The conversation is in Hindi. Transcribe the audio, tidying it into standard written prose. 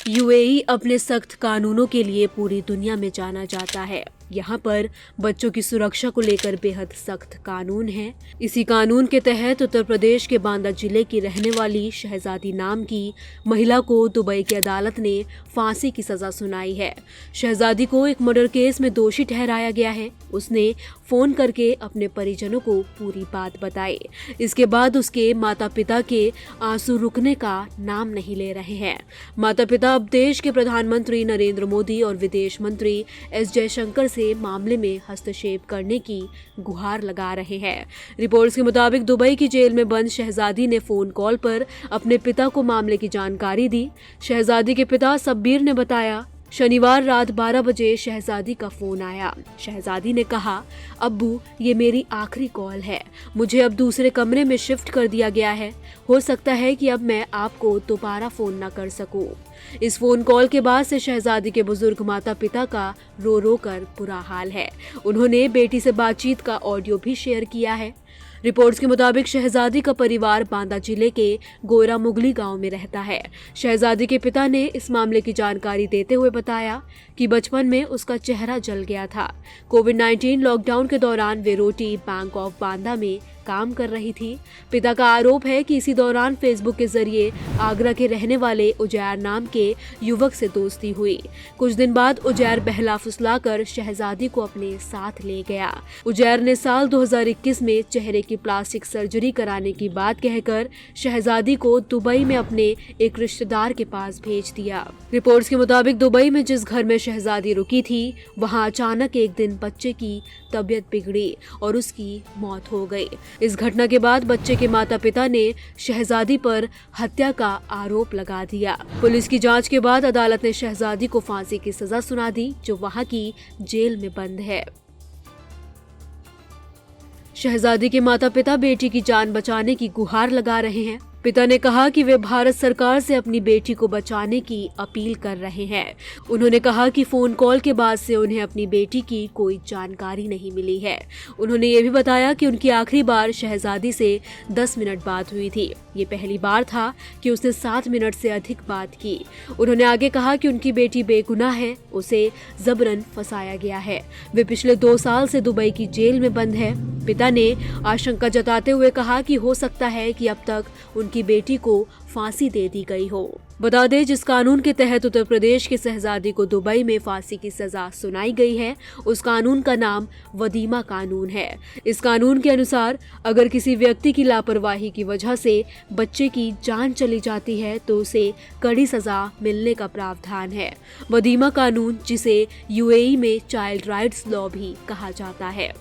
यूएई अपने सख्त कानूनों के लिए पूरी दुनिया में जाना जाता है। यहाँ पर बच्चों की सुरक्षा को लेकर बेहद सख्त कानून है। इसी कानून के तहत उत्तर प्रदेश के बांदा जिले की रहने वाली शहजादी नाम की महिला को दुबई की अदालत ने फांसी की सजा सुनाई है। शहजादी को एक मर्डर केस में दोषी ठहराया गया है। उसने फोन करके अपने परिजनों को पूरी बात बताई। इसके बाद उसके माता पिता के आंसू रुकने का नाम नहीं ले रहे हैं। माता पिता अब देश के प्रधानमंत्री नरेंद्र मोदी और विदेश मंत्री एस जयशंकर से मामले में हस्तक्षेप करने की गुहार लगा रहे हैं। रिपोर्ट्स के मुताबिक दुबई की जेल में बंद शहजादी ने फोन कॉल पर अपने पिता को मामले की जानकारी दी। शहजादी के पिता सब्बीर ने बताया, शनिवार रात 12 बजे शहजादी का फोन आया। शहजादी ने कहा, अब्बू ये मेरी आखिरी कॉल है, मुझे अब दूसरे कमरे में शिफ्ट कर दिया गया है। हो सकता है कि अब मैं आपको दोबारा फोन न कर सकूं। इस फोन कॉल के बाद से शहजादी के बुजुर्ग माता पिता का रो रो कर बुरा हाल है। उन्होंने बेटी से बातचीत का ऑडियो भी शेयर किया है। रिपोर्ट्स के मुताबिक शहजादी का परिवार बांदा जिले के गोयरा मुगली गांव में रहता है। शहजादी के पिता ने इस मामले की जानकारी देते हुए बताया कि बचपन में उसका चेहरा जल गया था। कोविड-19 लॉकडाउन के दौरान वे रोटी बैंक ऑफ बांदा में काम कर रही थी। पिता का आरोप है कि इसी दौरान फेसबुक के जरिए आगरा के रहने वाले उजैर नाम के युवक से दोस्ती हुई। कुछ दिन बाद उजैर बहला फुसलाकर शहजादी को अपने साथ ले गया। उजैर ने साल 2021 में चेहरे की प्लास्टिक सर्जरी कराने की बात कहकर शहजादी को दुबई में अपने एक रिश्तेदार के पास भेज दिया। रिपोर्ट्स के मुताबिक दुबई में जिस घर में शहजादी रुकी थी, वहां अचानक एक दिन बच्चे की तबीयत बिगड़ी और उसकी मौत हो गई। इस घटना के बाद बच्चे के माता पिता ने शहजादी पर हत्या का आरोप लगा दिया। पुलिस की जांच के बाद अदालत ने शहजादी को फांसी की सजा सुना दी, जो वहां की जेल में बंद है। शहजादी के माता पिता बेटी की जान बचाने की गुहार लगा रहे हैं। पिता ने कहा कि वे भारत सरकार से अपनी बेटी को बचाने की अपील कर रहे हैं। उन्होंने कहा कि फोन कॉल के बाद से उन्हें अपनी बेटी की कोई जानकारी नहीं मिली है। उन्होंने ये भी बताया कि उनकी आखिरी बार शहजादी से 10 मिनट बात हुई थी। ये पहली बार था कि उसने 7 मिनट से अधिक बात की। उन्होंने आगे कहा कि उनकी बेटी बेगुनाह है, उसे जबरन फंसाया गया है। वे पिछले 2 साल से दुबई की जेल में बंद है। पिता ने आशंका जताते हुए कहा कि हो सकता है कि अब तक उनकी बेटी को फांसी दे दी गई हो। बता दें, जिस कानून के तहत उत्तर प्रदेश की शहजादी को दुबई में फांसी की सजा सुनाई गई है, उस कानून का नाम वदीमा कानून है। इस कानून के अनुसार अगर किसी व्यक्ति की लापरवाही की वजह से बच्चे की जान चली जाती है तो उसे कड़ी सजा मिलने का प्रावधान है। वदीमा कानून, जिसे यूएई में चाइल्ड राइट्स लॉ भी कहा जाता है।